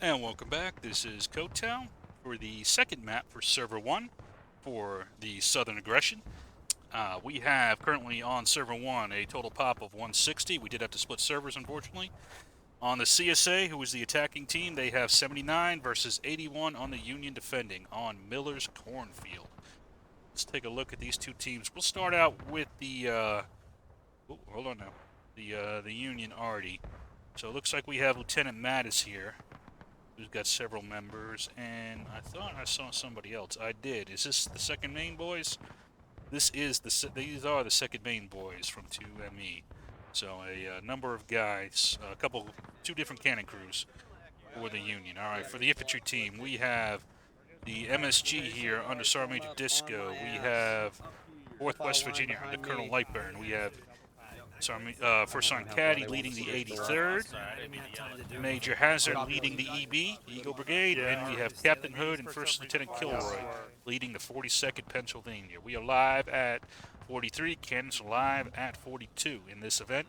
And welcome back. This is Town for the second map for Server 1 for the Southern Aggression. We have currently on Server 1 a total pop of 160. We did have to split servers, unfortunately. On the CSA, who is the attacking team, they have 79 versus 81 on the Union defending on Miller's Cornfield. Let's take a look at these two teams. We'll start out with the, hold on now, the Union already. So it looks like we have Lieutenant Mattis here, who's got several members, and I thought I saw somebody else. I did. Is this the second main boys? These are the second main boys from 2ME. So a number of guys, two different cannon crews for the Union. All right, for the infantry team, we have the MSG here under Sergeant Major Disco. We have 4th West Virginia under Colonel Lightburn. We have First Sergeant Caddy leading the 83rd, Major Hazard leading the EB, Eagle Brigade, and we have Captain Hood and First Lieutenant Kilroy leading the 42nd Pennsylvania. We are live at 43, Cannons live at 42 in this event.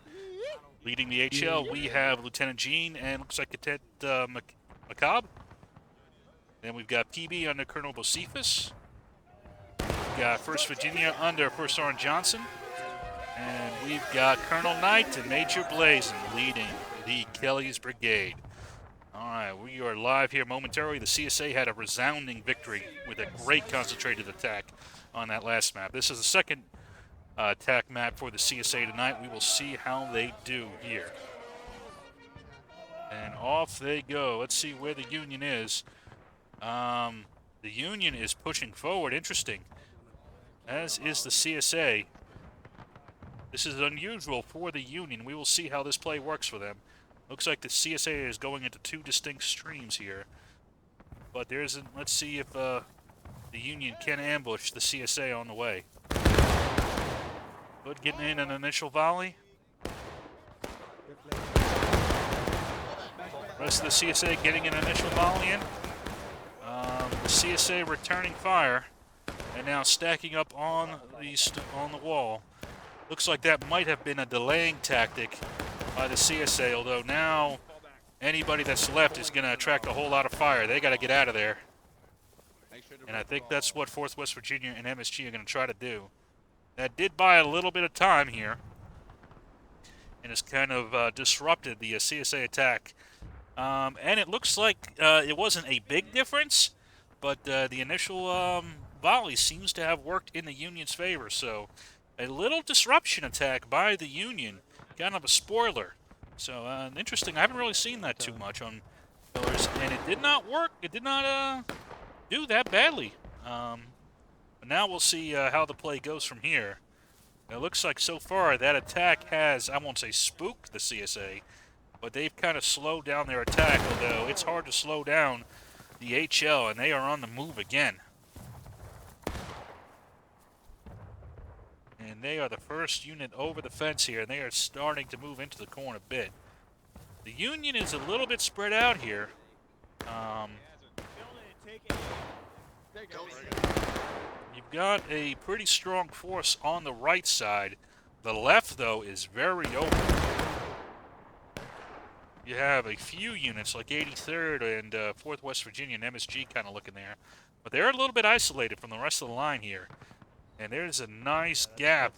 Leading the HL, we have Lieutenant Jean and looks like Cadet Macabre. Then we've got PB under Colonel Bocephus. We've got 1st Virginia under First Sergeant Johnson. And we've got Colonel Knight and Major Blazin leading the Kelly's Brigade. All right, we are live here momentarily. The CSA had a resounding victory with a great concentrated attack on that last map. This is the second attack map for the CSA tonight. We will see how they do here. And off they go. Let's see where the Union is. The Union is pushing forward. Interesting. As is the CSA. This is unusual for the Union. We will see how this play works for them. Looks like the CSA is going into two distinct streams here. But let's see if the Union can ambush the CSA on the way. Hood getting in an initial volley. Rest of the CSA getting an initial volley in. The CSA returning fire and now stacking up on the wall. Looks like that might have been a delaying tactic by the CSA, although now anybody that's left is going to attract a whole lot of fire. They got to get out of there. And I think that's what 4th West Virginia and MSG are going to try to do. That did buy a little bit of time here, and has kind of disrupted the CSA attack. And it looks like it wasn't a big difference, but the initial volley seems to have worked in the Union's favor. So a little disruption attack by the Union, kind of a spoiler. So interesting. I haven't really seen that too much on Millers, and it did not work. It did not do that badly. But now we'll see how the play goes from here. It looks like so far that attack has, I won't say spooked the CSA, but they've kind of slowed down their attack, although it's hard to slow down the HL, and they are on the move again. And they are the first unit over the fence here, and they are starting to move into the corn a bit. The Union is a little bit spread out here. You've got a pretty strong force on the right side. The left, though, is very open. You have a few units like 83rd and 4th West Virginia and MSG kind of looking there. But they're a little bit isolated from the rest of the line here. And there's a nice gap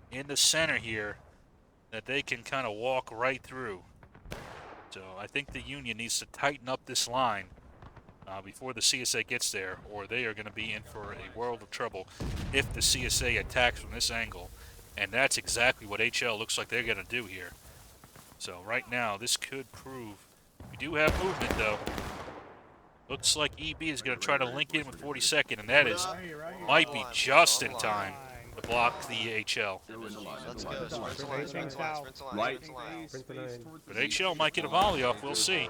in the center here that they can kind of walk right through. So I think the Union needs to tighten up this line before the CSA gets there, or they are going to be in for a world of trouble if the CSA attacks from this angle. And that's exactly what HL looks like they're going to do here. So right now, this could prove. We do have movement, though. Looks like EB is going to try to link in with 42nd, and that might be just in time to block the HL. But HL might get a volley off. We'll see.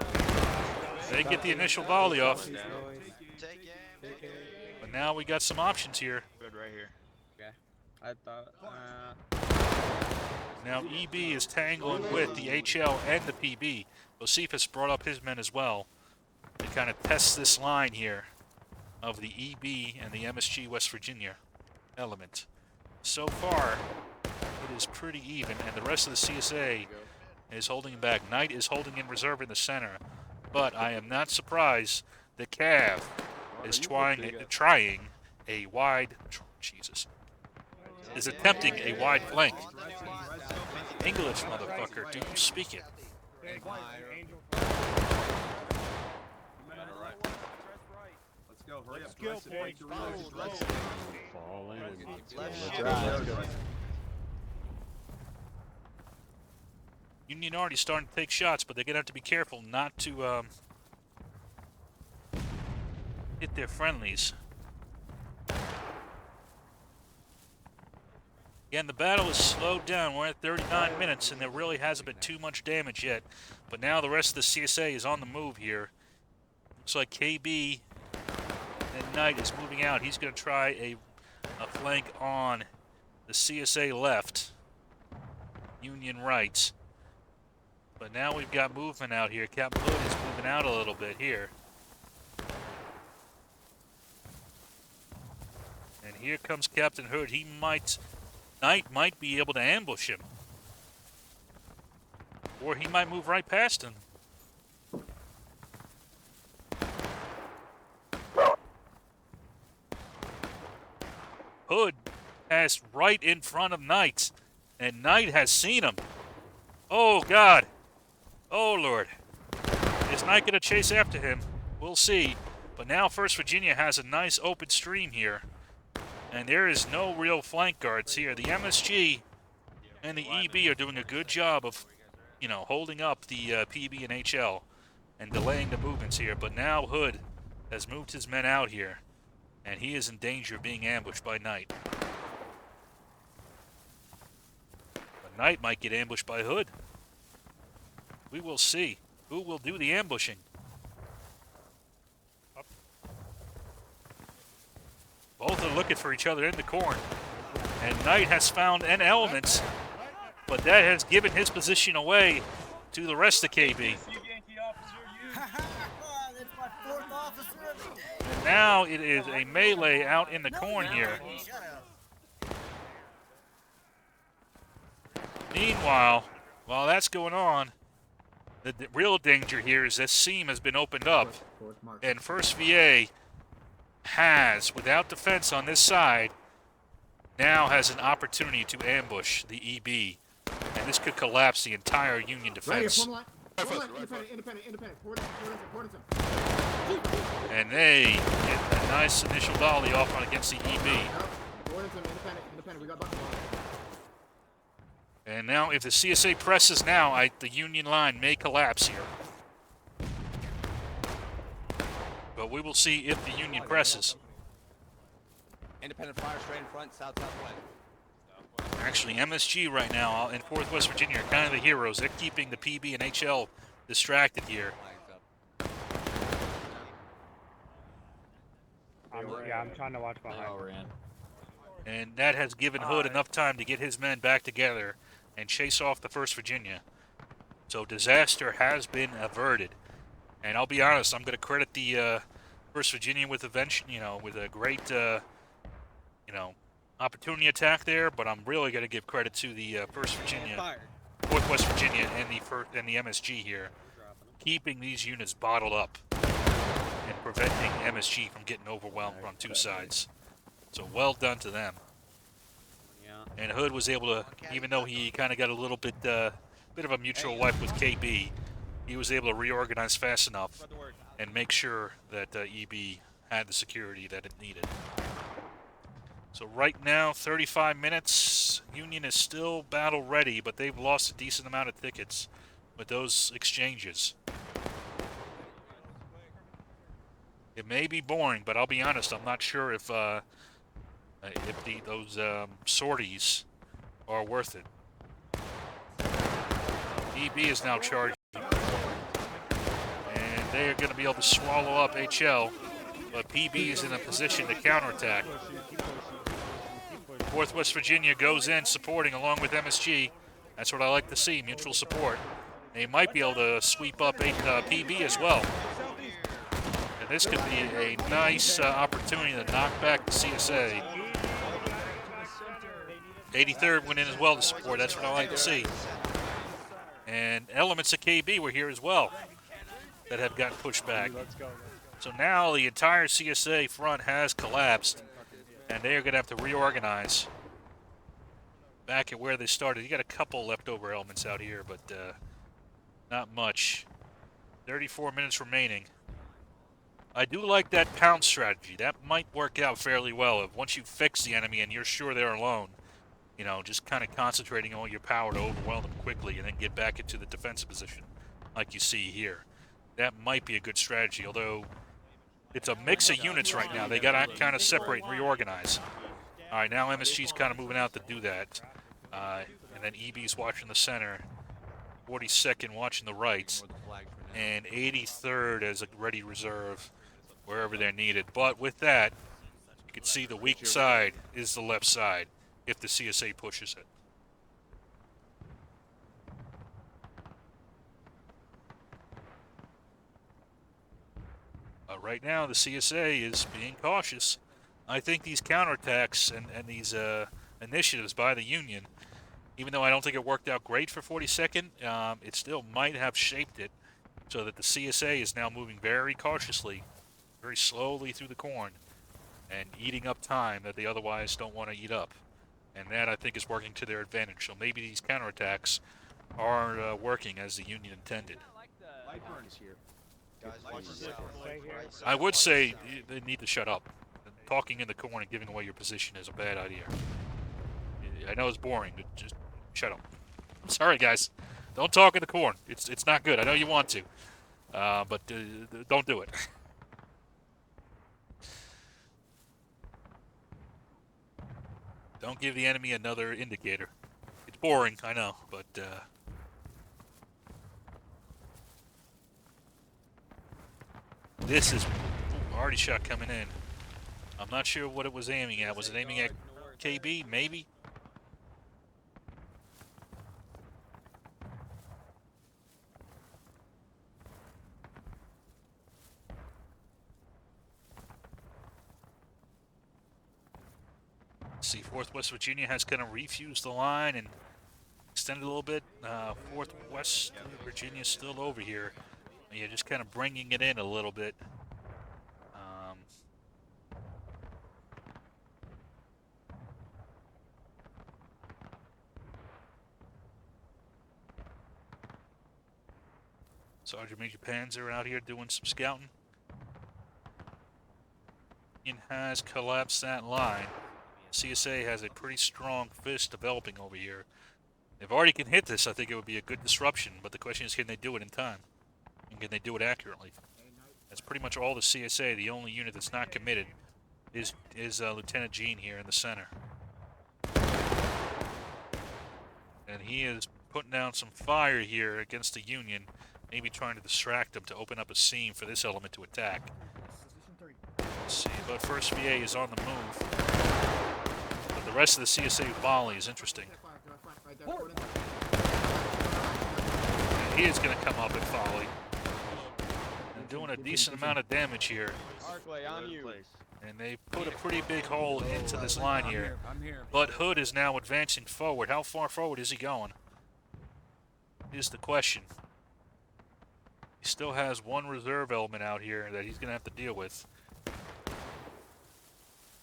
They get the initial volley off. But now we got some options here. Good right here. Okay. I thought. Now EB is tangling with the HL and the PB. Bocephus brought up his men as well to kind of test this line here of the EB and the MSG West Virginia element. So far, it is pretty even, and the rest of the CSA is holding back. Knight is holding in reserve in the center. but I am not surprised the Cav is trying a wide. Jesus. Is attempting a wide flank. English, motherfucker. Do you speak it? Let's go, Paige. Fall in. Let's go. Union already starting to take shots, but they're going to have to be careful not to hit their friendlies. Again, the battle is slowed down. We're at 39 minutes, and there really hasn't been too much damage yet. But now the rest of the CSA is on the move here. Looks like KB and Knight is moving out. He's going to try a flank on the CSA left, Union right. But now we've got movement out here. Captain Hood is moving out a little bit here. And here comes Captain Hood. Knight might be able to ambush him. Or he might move right past him. Hood passed right in front of Knight. And Knight has seen him. Oh, God. Oh, Lord. Is Knight going to chase after him? We'll see. But now 1st Virginia has a nice open stream here. And there is no real flank guards here. The MSG and the EB are doing a good job of, holding up the PB and HL and delaying the movements here. But now Hood has moved his men out here. And he is in danger of being ambushed by Knight. But Knight might get ambushed by Hood. We will see who will do the ambushing. Both are looking for each other in the corn. And Knight has found an element, but that has given his position away to the rest of KB. And now it is a melee out in the corn here. Meanwhile, while that's going on, the real danger here is this seam has been opened up, and 1st VA has, without defense on this side, now has an opportunity to ambush the EB, and this could collapse the entire Union defense. And they get a nice initial volley off on against the EB. And now, if the CSA presses now, the Union line may collapse here. But we will see if the Union presses. Independent fire straight in front, southwest. Actually, MSG right now in 4th West Virginia are kind of the heroes. They're keeping the PB and HL distracted here. I'm trying to watch behind. And that has given Hood enough time to get his men back together and chase off the 1st Virginia. So disaster has been averted. And I'll be honest, I'm going to credit the 1st Virginia with with a great, opportunity attack there. But I'm really going to give credit to the 1st Virginia, 4th West Virginia, and the MSG here, keeping these units bottled up and preventing MSG from getting overwhelmed on two sides. So well done to them. And Hood was able to, even though he kind of got a little bit of a mutual wipe with KB, he was able to reorganize fast enough and make sure that EB had the security that it needed. So right now, 35 minutes. Union is still battle ready, but they've lost a decent amount of tickets with those exchanges. It may be boring, but I'll be honest, I'm not sure if those sorties are worth it. EB is now charging, and they are going to be able to swallow up HL, but PB is in a position to counterattack. 4th West Virginia goes in supporting along with MSG. That's what I like to see, mutual support. They might be able to sweep up PB as well. And this could be a nice opportunity to knock back the CSA. 83rd went in as well to support. That's what I like to see. And elements of KB were here as well. that have gotten pushed back. Let's go. So now the entire CSA front has collapsed, and they are going to have to reorganize back at where they started. You got a couple leftover elements out here, but not much. 34 minutes remaining. I do like that pound strategy. That might work out fairly well. If once you fix the enemy and you're sure they're alone, you know, just kind of concentrating all your power to overwhelm them quickly and then get back into the defensive position like you see here. That might be a good strategy, although it's a mix of units right now. They got to kind of separate and reorganize. All right, now MSG's kind of moving out to do that. And then EB's watching the center, 42nd watching the right, and 83rd as a ready reserve wherever they're needed. But with that, you can see the weak side is the left side if the CSA pushes it. Right now, the CSA is being cautious. I think these counterattacks and these initiatives by the Union, even though I don't think it worked out great for 42nd, it still might have shaped it so that the CSA is now moving very cautiously, very slowly through the corn and eating up time that they otherwise don't want to eat up. And that, I think, is working to their advantage. So maybe these counterattacks are working as the Union intended. I would say they need to shut up. Talking in the corn and giving away your position is a bad idea. I know it's boring, but just shut up. I'm sorry, guys. Don't talk in the corn. It's not good. I know you want to, but don't do it. Don't give the enemy another indicator. It's boring, I know, but this is already shot coming in. I'm not sure what it was aiming at. Was it aiming at KB? Maybe? See, 4th West Virginia has kind of refused the line and extended a little bit. 4th West Virginia is still over here. And you're just kind of bringing it in a little bit. Sergeant Major Panzer out here doing some scouting. Union has collapsed that line. CSA has a pretty strong fist developing over here. If Artie can hit this, I think it would be a good disruption, but the question is, can they do it in time? And can they do it accurately? That's pretty much all the CSA. The only unit that's not committed is Lieutenant Gene here in the center. And he is putting down some fire here against the Union, maybe trying to distract them to open up a seam for this element to attack. Let's see, but first VA is on the move. But the rest of the CSA volley is interesting. And he is going to come up and volley. And doing a decent amount of damage here. And they put a pretty big hole into this line here. But Hood is now advancing forward. How far forward is he going? Is the question. He still has one reserve element out here that he's going to have to deal with.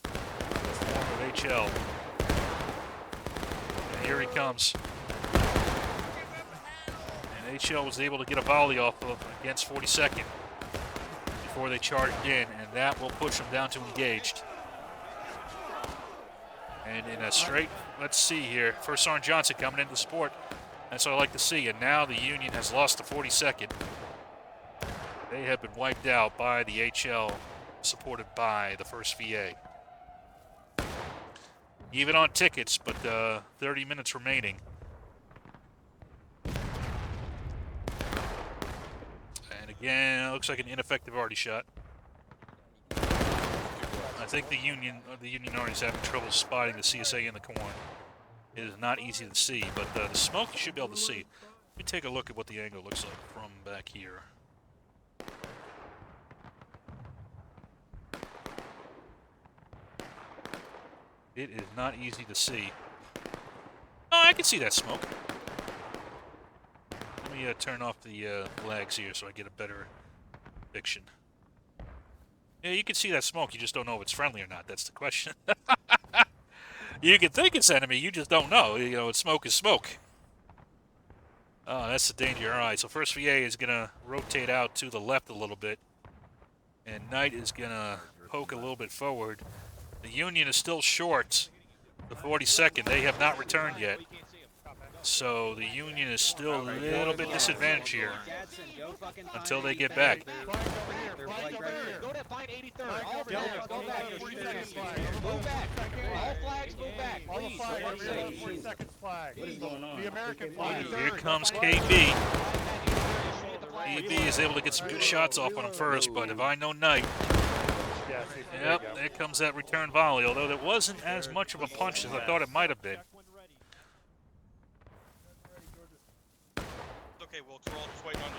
Form of HL. And here he comes. And HL was able to get a volley off of against 42nd before they charged in, and that will push them down to engaged. And in a straight, let's see here, First Sergeant Johnson coming into support. That's what I like to see. And now the Union has lost the 42nd. They have been wiped out by the HL, supported by the 1st VA. Even on tickets, but 30 minutes remaining. And again, it looks like an ineffective arty shot. I think the Union Arty is having trouble spotting the CSA in the corn. It is not easy to see, but the smoke you should be able to see. Let me take a look at what the angle looks like from back here. It is not easy to see. Oh, I can see that smoke. Let me turn off the flags here so I get a better Fiction. Yeah, you can see that smoke. You just don't know if it's friendly or not. That's the question. You can think it's enemy. You just don't know. You know, smoke is smoke. Oh, that's the danger. All right, so first VA is going to rotate out to the left a little bit. And Knight is going to poke a little bit forward. The Union is still short. The 42nd, they have not returned yet. So the Union is still a little bit disadvantaged here until they get back. Go to find 83rd. All flags, go back. 42nd flag. Move back. All flags, move back. Please. 42nd flag. What is going on? The American flag. Here comes KB. KB is able to get some good shots off on him first, but if I know Knight, yep, there comes that return volley, although there wasn't as much of a punch as I thought it might have been. Okay, Wilkes, we're all just waiting on you.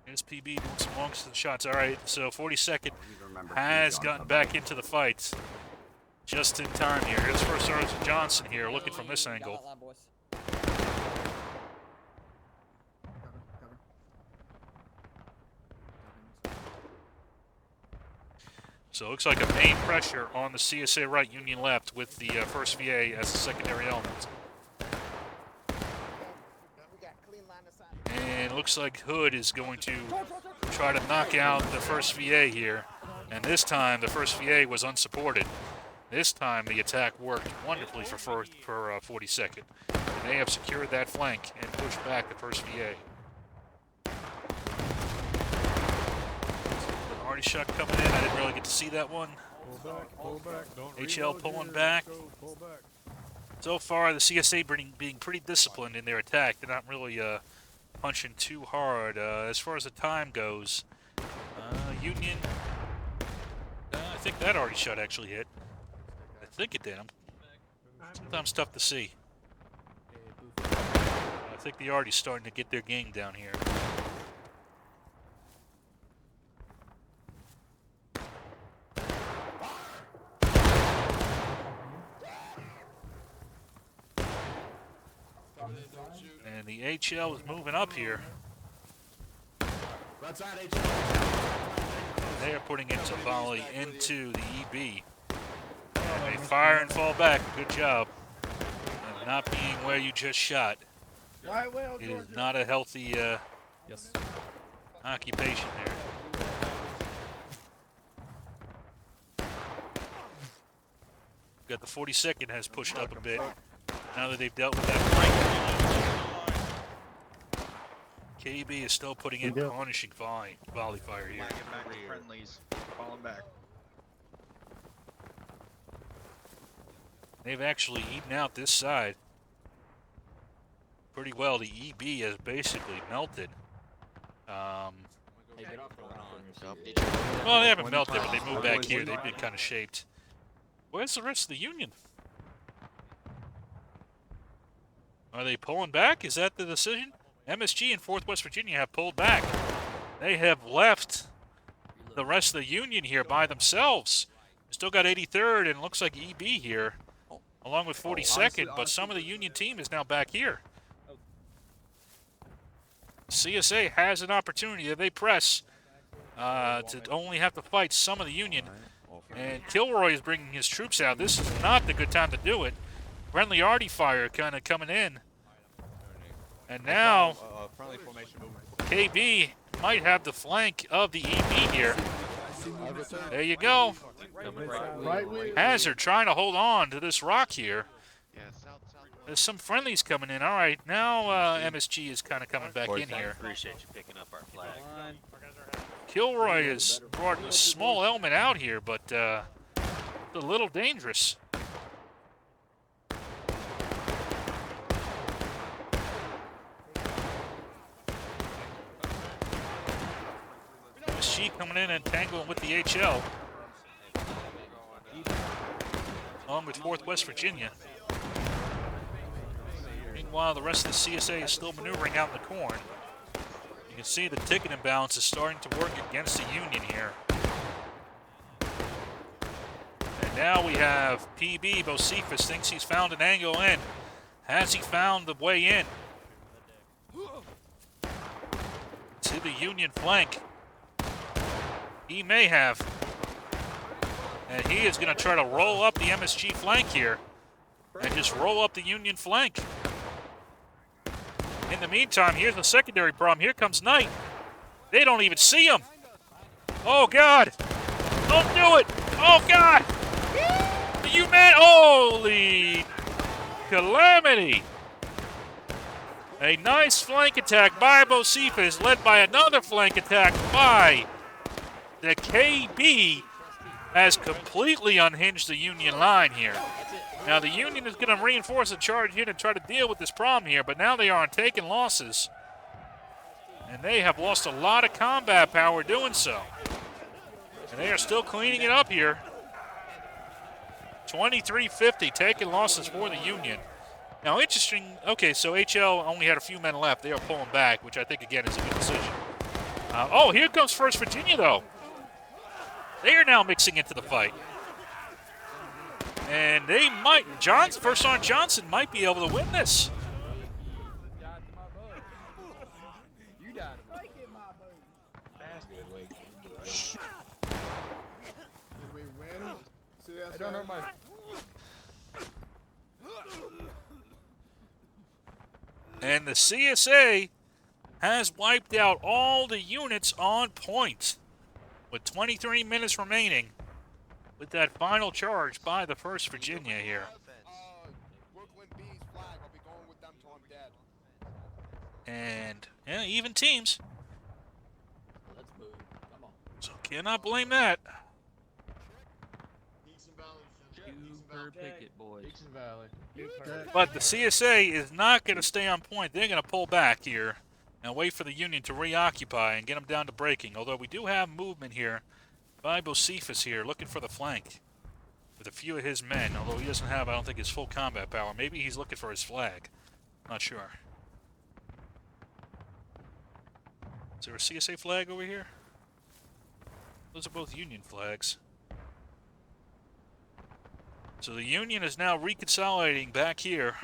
Here's PB doing some long shots. All right, so 42nd has gotten back into the fight just in time here. Here's First Sergeant Johnson here looking from this angle. So it looks like a main pressure on the CSA right, Union left, with the first VA as the secondary element. And it looks like Hood is going to try to knock out the first VA here. And this time, the first VA was unsupported. This time, the attack worked wonderfully for 42nd. And they have secured that flank and pushed back the first VA. Artie shot coming in. I didn't really get to see that one. Pull back. Don't HL pulling back. Pull back. So far, the CSA being pretty disciplined in their attack. They're not really punching too hard. As far as the time goes, Union, I think that Artie shot actually hit. I think it did. Sometimes tough to see. I think the Artie's starting to get their game down here. And the HL is moving up here. They are putting in some volley into the EB. And they fire and fall back. Good job. And not being where you just shot. It is not a healthy occupation there. Got the 42nd has pushed up a bit. Now that they've dealt with that flank. KB is still putting in punishing volley fire here. Get back to friendlies. Falling back. They've actually eaten out this side pretty well. The EB has basically melted. Well, they haven't melted, but they moved back here. They've been kind of shaped. Where's the rest of the Union? Are they pulling back? Is that the decision? MSG and 4th West Virginia have pulled back. They have left the rest of the Union here by themselves. Still got 83rd and looks like EB here, along with 42nd, but some of the Union team is now back here. CSA has an opportunity if they press to only have to fight some of the Union. And Kilroy is bringing his troops out. This is not the good time to do it. Friendly Artie fire kind of coming in. And now, KB might have the flank of the EB here. There you go. Hazard trying to hold on to this rock here. There's some friendlies coming in. All right, now MSG is kind of coming back in here. Appreciate you picking up our flag. Kilroy has brought a small element out here, but a little dangerous. MSG coming in and tangling with the HL, along with 4th West Virginia. Meanwhile, the rest of the CSA is still maneuvering out in the corn. You can see the ticket imbalance is starting to work against the Union here. And now we have PB. Bocephus thinks he's found an angle in. Has he found the way in? Union flank. He may have. And he is going to try to roll up the MSG flank here and just roll up the Union flank. In the meantime, here's the secondary problem. Here comes Knight. They don't even see him. Oh, God. Don't do it. Oh, God. You man. Holy calamity. A nice flank attack by Bocephus, led by another flank attack by the KB, has completely unhinged the Union line here. Now, the Union is going to reinforce a charge here to try to deal with this problem here, but now they are taking losses. And they have lost a lot of combat power doing so. And they are still cleaning it up here. 23-50, taking losses for the Union. Now, interesting, okay, so HL only had a few men left. They are pulling back, which I think, again, is a good decision. Oh, here comes 1st Virginia, though. They are now mixing into the fight. And they might, First Sergeant Johnson might be able to win this. You died. Did we win? CSA? I don't know my. And the CSA has wiped out all the units on point with 23 minutes remaining with that final charge by the 1st Virginia here. Brooklyn B's flag. I'll be going with them till I'm dead. And, yeah, even teams. Let's move. Come on. So cannot blame that. Super picket, boys. Dixon Valley. But the CSA is not going to stay on point. They're going to pull back here and wait for the Union to reoccupy and get them down to breaking. Although we do have movement here by Bocephus here, looking for the flank with a few of his men. Although he doesn't have, I don't think, his full combat power. Maybe he's looking for his flag. Not sure. Is there a CSA flag over here? Those are both Union flags. So the Union is now reconsolidating back here.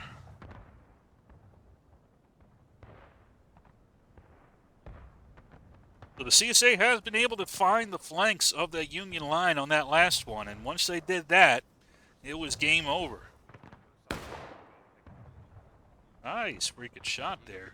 So the CSA has been able to find the flanks of that Union line on that last one, and once they did that, it was game over. Nice freaking shot there.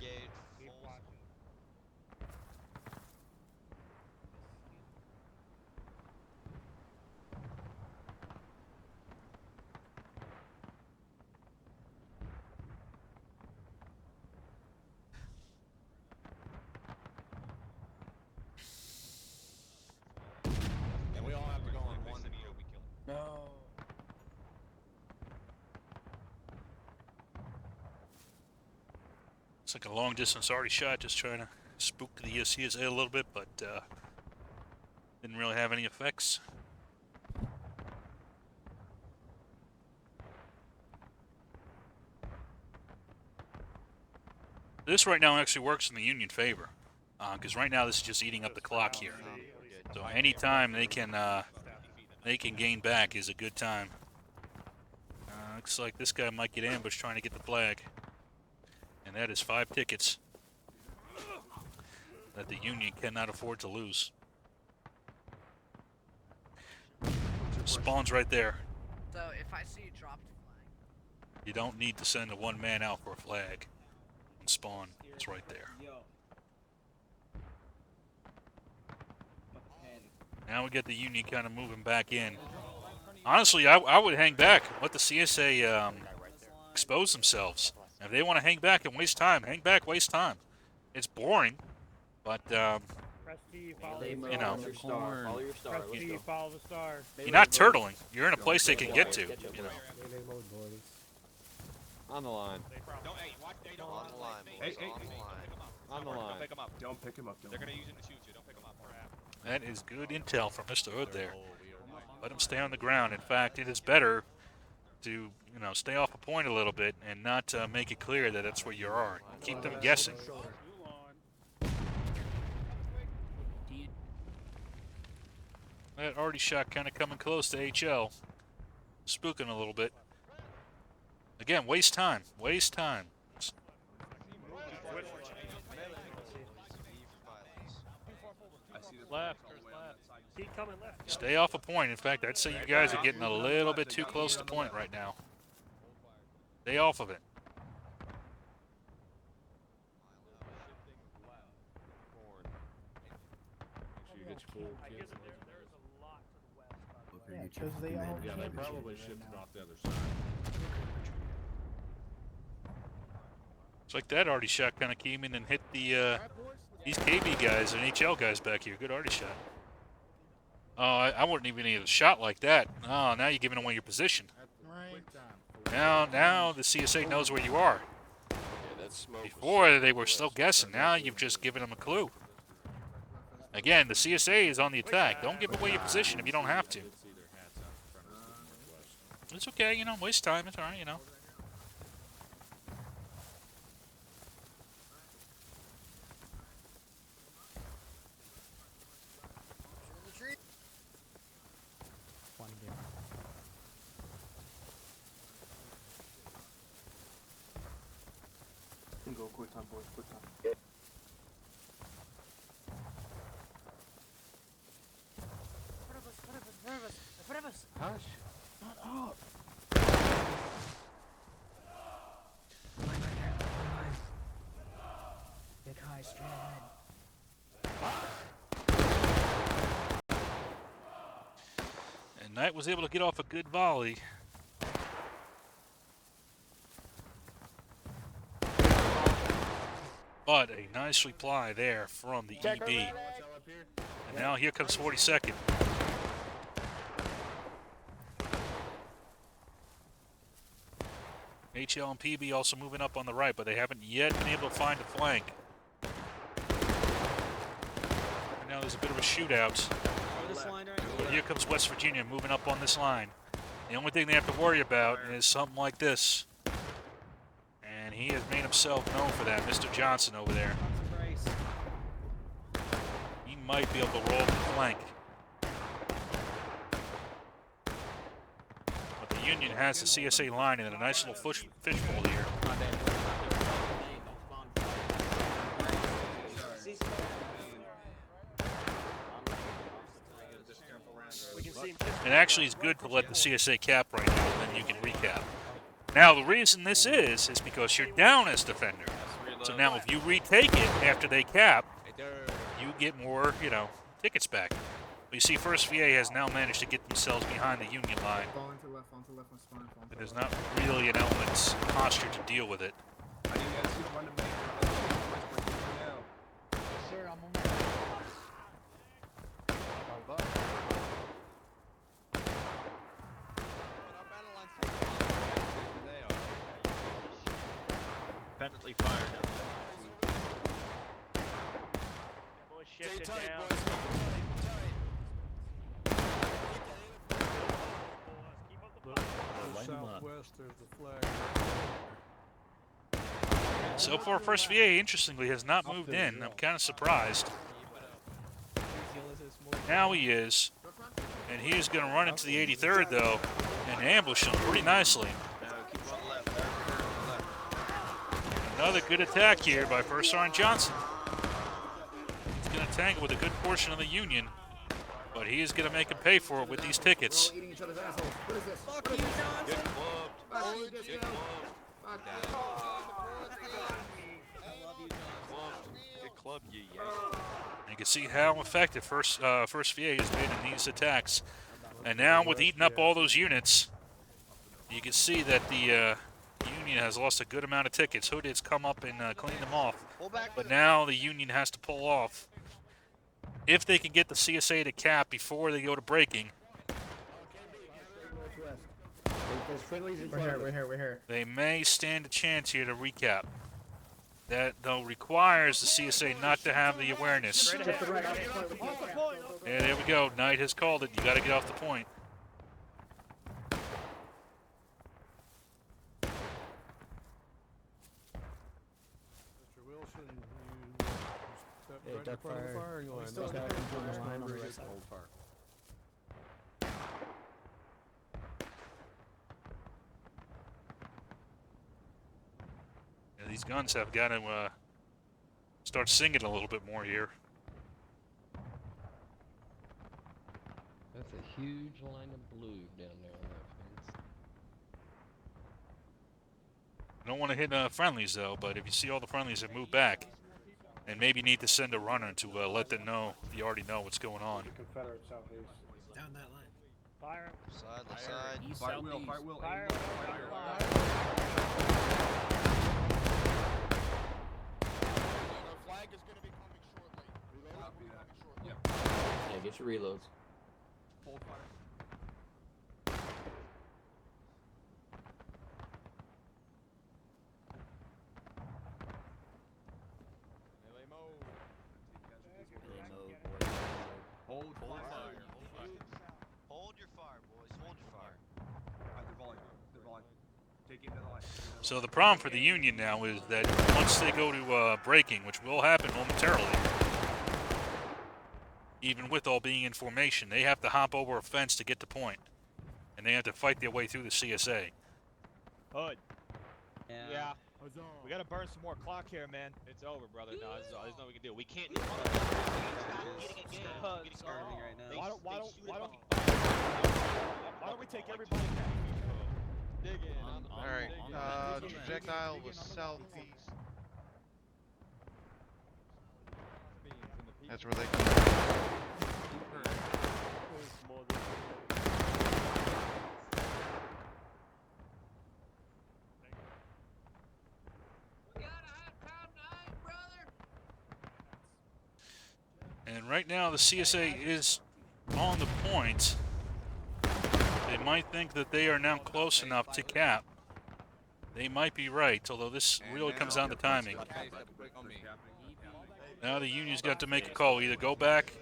And we all have to go on one. No. It's like a long distance arty shot, just trying to spook the CSA a little bit, but didn't really have any effects. This right now actually works in the Union favor, because right now this is just eating up the clock here. So anytime they can gain back is a good time. Looks like this guy might get ambushed trying to get the flag. And that is 5 tickets that the Union cannot afford to lose. Spawn's right there. So if I see a dropped flag, You don't need to send a one man out for a flag. And spawn, it's right there. Now we get the Union kind of moving back in. Honestly, I would hang back. Let the CSA expose themselves. And if they want to hang back and waste time, hang back, waste time. It's boring, but Press T, follow They the move You know. on your star. Follow your star. Press Let's T, go. follow the star. you're not turtling. You're in a place they can get to. You know. On the line. Don't, hey, watch, hey, don't, On the line, hey, boys, hey, on the hey, line. pick 'em up. On the Don't line. pick 'em up. Don't pick him up. They're gonna use him to shoot you. Don't pick 'em up. That is good intel from Mr. Hood there. Let him stay on the ground. In fact, it is better to stay off a point a little bit and not make it clear that that's where you are. Keep them guessing. That already shot kind of coming close to HL. Spooking a little bit. Again, waste time. Waste time. Left, Chris, left. Keep coming left. Stay off a point. In fact, I'd say you guys are getting a little bit too close to point right now. Stay off of it. I guess there's a lot to the west. By the way. Yeah, because they all Yeah, they camped probably right shifted now. off the other side. It's like that arty shot kind of came in and hit the these KB guys and HL guys back here. Good arty shot. Oh, I wouldn't even need a shot like that. Oh, now you're giving away your position. Now the CSA knows where you are. Yeah, that smoke was Before they were still guessing. Now you've just given them a clue. Again, the CSA is on the attack. Don't give away your position if you don't have to. It's okay, you know, waste time. It's all right, you know. Go quick time, boys, quick time. In front of us. Hush. Not up. Get high, straight ahead. And Knight was able to get off a good volley. But a nice reply there from the EB. And now here comes 42nd. HL and PB also moving up on the right, but they haven't yet been able to find a flank. And now there's a bit of a shootout. But here comes West Virginia moving up on this line. The only thing they have to worry about is something like this. And he has made himself known for that, Mr. Johnson over there. He might be able to roll the flank. But the Union has the CSA line in a nice little fishbowl here. We can see him. It actually is good to let the CSA cap right now, and then you can recap. Now, the reason this is because you're down as defender. So now if you retake it after they cap, you get more, you know, tickets back. But you see, First VA has now managed to get themselves behind the Union line. But there's not really an element's posture to deal with it. Sir, I'm on my Independently fired. Boys shifted down. Keep up the Southwest, there's the flag. So far, First VA, interestingly, has not moved in. I'm kind of surprised. Now he is. And he is going to run into the 83rd, though, and ambush him pretty nicely. Keep on left. Left. Another good attack here by First Sergeant Johnson. He's going to tangle with a good portion of the Union, but he is going to make him pay for it with these tickets. Eating each other's assholes. What is this? Fuck you, Johnson. You can see how effective First VA has been in these attacks. And now with eating up all those units, you can see that the Union has lost a good amount of tickets. Hooded's come up and cleaned them off. But now the Union has to pull off. If they can get the CSA to cap before they go to breaking, We're here. they may stand a chance here to recap. That, though, requires the CSA not to have the awareness. Off the point. Yeah, there we go. Knight has called it. You got to get off the point. Mr. Wilson, you stepped right in front of the firing line. still That's got how control you of the line on remember the it. right side. Old Park. Yeah, these guns have got to start singing a little bit more here. That's a huge line of blue down there on that fence. I don't want to hit friendlies, though, but if you see all the friendlies have moved back, and maybe need to send a runner to let them know, you already know what's going on. Confederate southeast. Down that line. Fire. Side, left side. East, Fight southeast. wheel, Fire. aim Fire. The flag is going to be coming shortly. Reload will be coming shortly. Yeah, get your reloads. Hold fire. Melee mode. Hold fire. Hold your fire, boys. Hold your fire. They're volleying. They're volleying. Take him to the line. So the problem for the Union now is that once they go to breaking, which will happen momentarily, even with all being in formation, they have to hop over a fence to get to point. And they have to fight their way through the CSA. Hood. Yeah. We gotta burn some more clock here, man. It's over, brother. No, there's nothing we can do. We can't. Why don't we take everybody Dig in. Alright, projectile was southeast. That's where they come. And right now the CSA is on the point. They might think that they are now close enough to cap. They might be right, although this really comes down to timing. Now the Union's got to make a call. Either go back.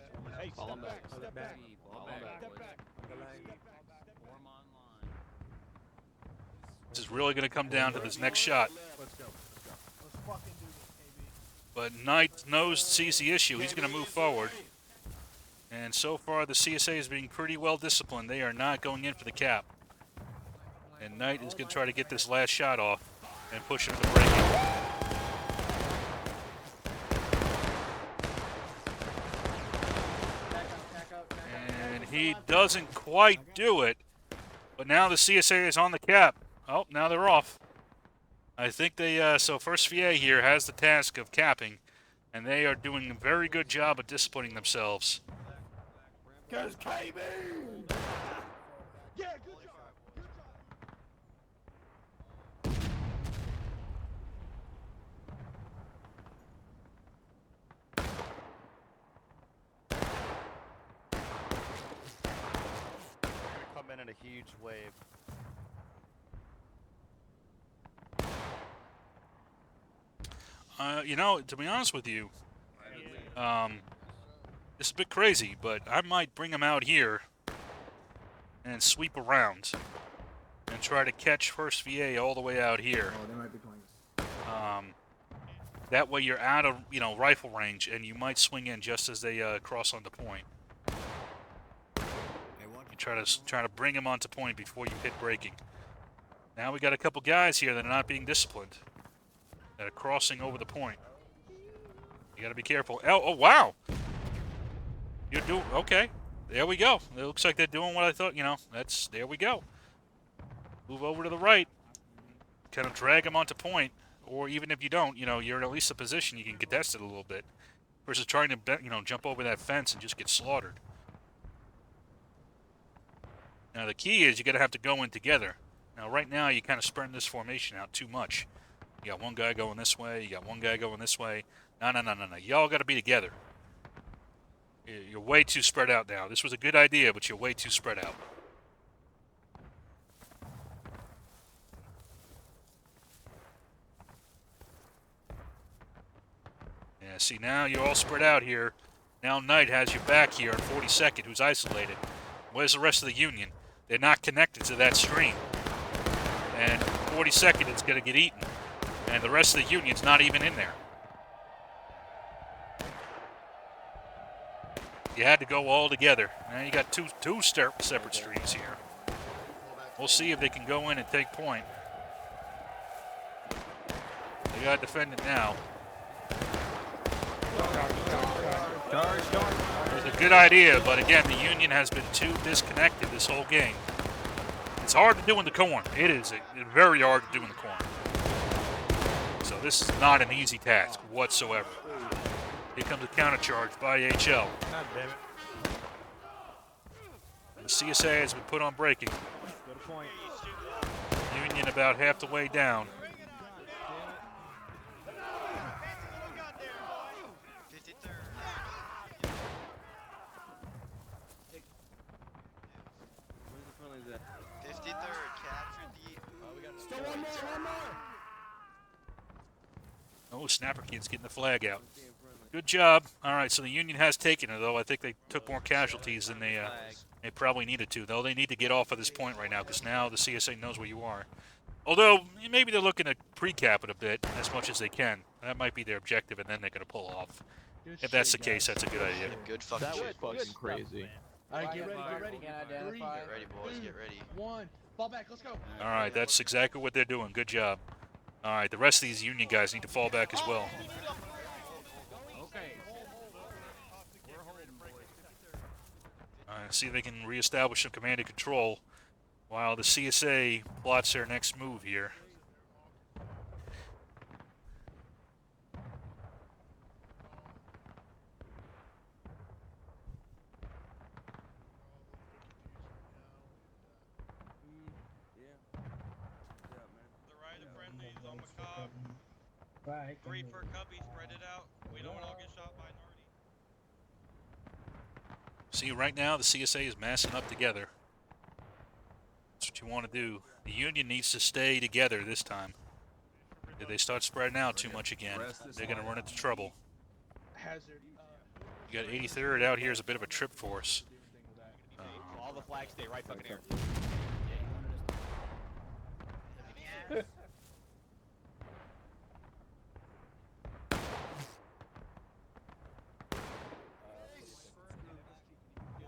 Hey, Fall step back. back. Step back. This is really going to come down to this next shot. Let's go. Let's fucking do this, KB. But Knight sees the issue. He's going to move forward. And so far, the CSA is being pretty well disciplined. They are not going in for the cap. And Knight is going to try to get this last shot off and push him to breaking. And he doesn't quite do it. But now the CSA is on the cap. Oh, now they're off. I think they, so First VA here has the task of capping, and they are doing a very good job of disciplining themselves. Cause KB! Yeah, good job. Good job. Come in a huge wave. You know, to be honest with you, it's a bit crazy, but I might bring them out here and sweep around and try to catch First VA all the way out here. Oh, they might be playing. That way you're out of, rifle range, and you might swing in just as they cross onto point. You try to bring them onto point before you hit breaking. Now we got a couple guys here that are not being disciplined, that are crossing over the point. You got to be careful. Oh, wow! You're doing okay. There we go. It looks like they're doing what I thought. There we go. Move over to the right. Kind of drag them onto point. Or even if you don't, you're in at least a position you can contest it a little bit, versus trying to, jump over that fence and just get slaughtered. Now the key is you're gonna have to go in together. Now right now you kind of spreading this formation out too much. You got one guy going this way, you got one guy going this way. No. Y'all got to be together. You're way too spread out now. This was a good idea, but you're way too spread out. Yeah, see, now you're all spread out here. Now Knight has you back here on 42nd, who's isolated. Where's the rest of the Union? They're not connected to that stream. And 42nd is going to get eaten. And the rest of the Union's not even in there. You had to go all together. Now you got two separate streams here. We'll see if they can go in and take point. They got to defend it now. Charge. There's a good idea, but again, the Union has been too disconnected this whole game. It's hard to do in the corn. It is very hard to do in the corn. So this is not an easy task whatsoever. Here comes a counter charge by HL. God damn it. And the CSA has been put on braking. Good point. Union about half the way down. 53rd. Where's the friendlies at? 53rd. Captured the. Still one more. Oh, Snapper Kid's getting the flag out. Good job. All right, so the Union has taken it, though. I think they took more casualties than they probably needed to, though. They need to get off of this point right now because now the CSA knows where you are. Although, maybe they're looking to pre-cap it a bit as much as they can. That might be their objective, and then they're going to pull off. If that's the case, that's a good idea. Good fucking That was shit. fucking crazy. Alright, get ready. Get ready, boys. Get ready. One. Fall back. Let's go. All right, that's exactly what they're doing. Good job. All right, the rest of these Union guys need to fall back as well. Okay. All right, see if they can reestablish some command and control while the CSA plots their next move here. The right of friendlies on Macabre. Right. 3 per cubby, spread it out. We don't want to all get shot by an arty. See, right now the CSA is massing up together. That's what you want to do. The Union needs to stay together this time. If they start spreading out too much again, they're going to run into trouble. Hazard. You got 83rd out here as a bit of a trip force. All the flags stay right fucking here.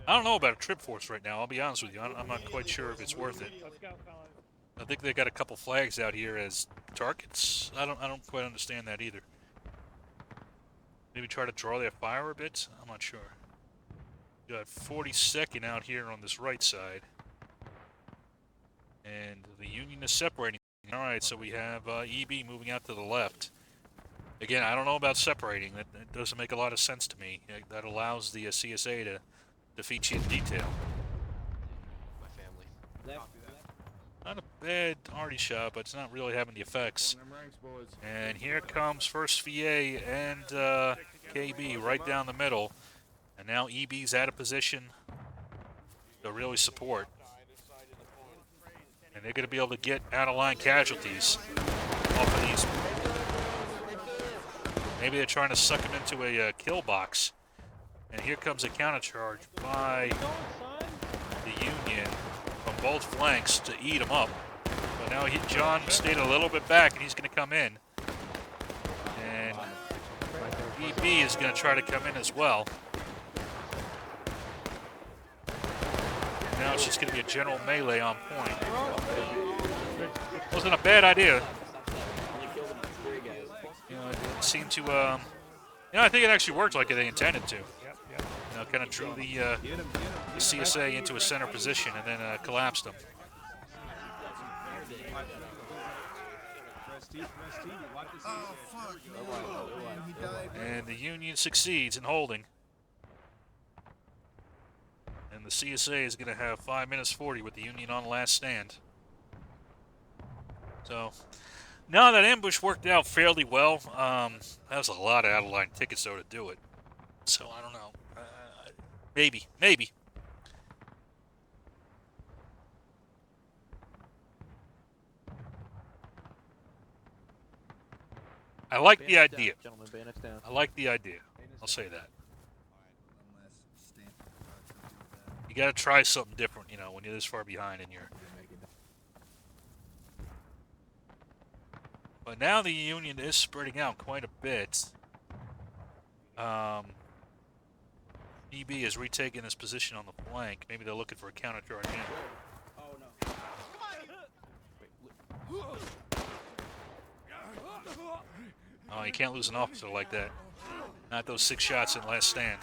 I don't know about a trip force right now. I'll be honest with you. I'm not quite sure if it's worth it. Let's go, fellas. I think they got a couple flags out here as targets. I don't quite understand that either. Maybe try to draw their fire a bit. I'm not sure. You got 42nd out here on this right side, and the Union is separating. All right, so we have EB moving out to the left. Again, I don't know about separating. That doesn't make a lot of sense to me. That allows the CSA to defeat you in detail. My family. Not a bad arty shot, but it's not really having the effects. And here comes first VA and KB right down the middle. And now EB's out of position to really support. And they're going to be able to get out of line casualties off of these. Maybe they're trying to suck them into a kill box. And here comes a counter charge by the Union from both flanks to eat him up. But now John stayed a little bit back, and he's going to come in. And EB is going to try to come in as well. Now it's just going to be a general melee on point. Wasn't a bad idea. You know, it seemed to, I think it actually worked like they intended to. You know, kind of drew the CSA into a center position and then collapsed them. And the Union succeeds in holding. And the CSA is going to have 5 minutes 40 with the Union on last stand. So, now that ambush worked out fairly well. That was a lot of out-of-line tickets, though, to do it. So, I don't know. Maybe. I like the idea. Gentlemen, bayonets down. I like the idea. I'll say that. You got to try something different, you know, when you're this far behind and you're. But now the Union is spreading out quite a bit. EB is retaking his position on the flank. Maybe they're looking for a counter charge in. Oh no. Oh, you can't lose an officer like that. Not those 6 shots in last stand.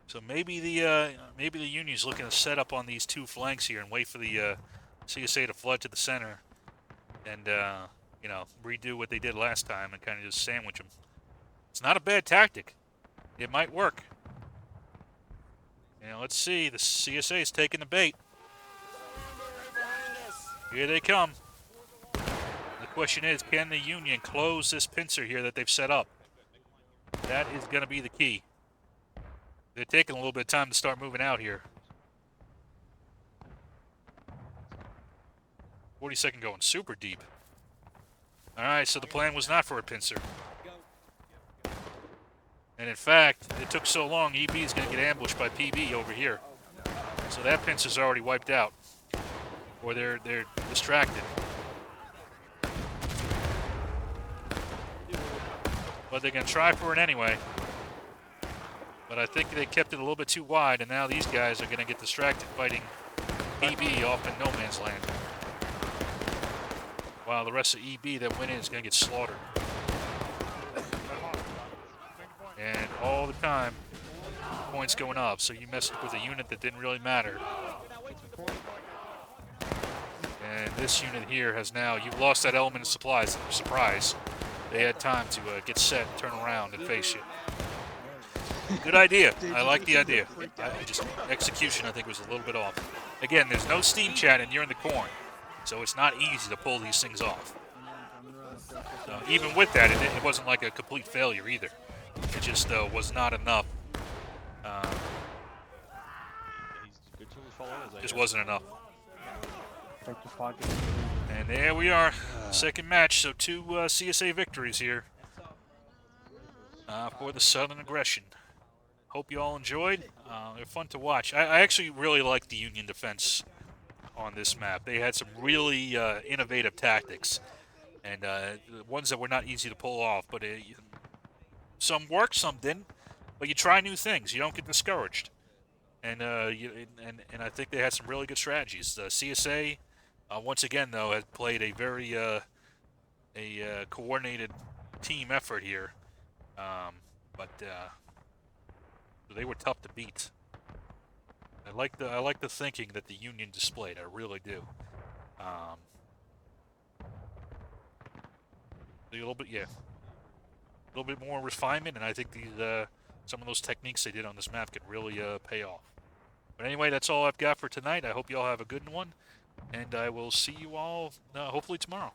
So maybe the Union's looking to set up on these two flanks here and wait for the CSA to flood to the center, and you know, redo what they did last time and kind of just sandwich them. It's not a bad tactic. It might work. You know, let's see. The CSA is taking the bait. Here they come. The question is, can the Union close this pincer here that they've set up? That is going to be the key. They're taking a little bit of time to start moving out here. 42nd going super deep. All right, so the plan was not for a pincer. And in fact, it took so long, EB is going to get ambushed by PB over here. So that pincer's already wiped out. Or they're distracted. But they're going to try for it anyway. But I think they kept it a little bit too wide, and now these guys are going to get distracted fighting EB off in no man's land. While the rest of EB that went in is going to get slaughtered. And all the time, points going up, so you messed with a unit that didn't really matter. And this unit here has now, you've lost that element of supplies, surprise. They had time to get set, turn around, and face you. Good idea. I like the idea. Execution, I think, was a little bit off. Again, there's no steam chat, and you're in the corn, so it's not easy to pull these things off. So even with that, it wasn't like a complete failure either. It just was not enough. Just wasn't enough. And there we are, second match. So 2 CSA victories here for the Southern Aggression. Hope you all enjoyed. They're fun to watch. I actually really like the Union defense on this map. They had some really innovative tactics, and ones that were not easy to pull off. But some worked, some didn't. But you try new things. You don't get discouraged. And and I think they had some really good strategies. The CSA, once again, though, has played a very coordinated team effort here. But they were tough to beat. I like the thinking that the Union displayed. I really do. A little bit, yeah. A little bit more refinement, and I think these some of those techniques they did on this map could really pay off. But anyway, that's all I've got for tonight. I hope you all have a good one, and I will see you all hopefully tomorrow.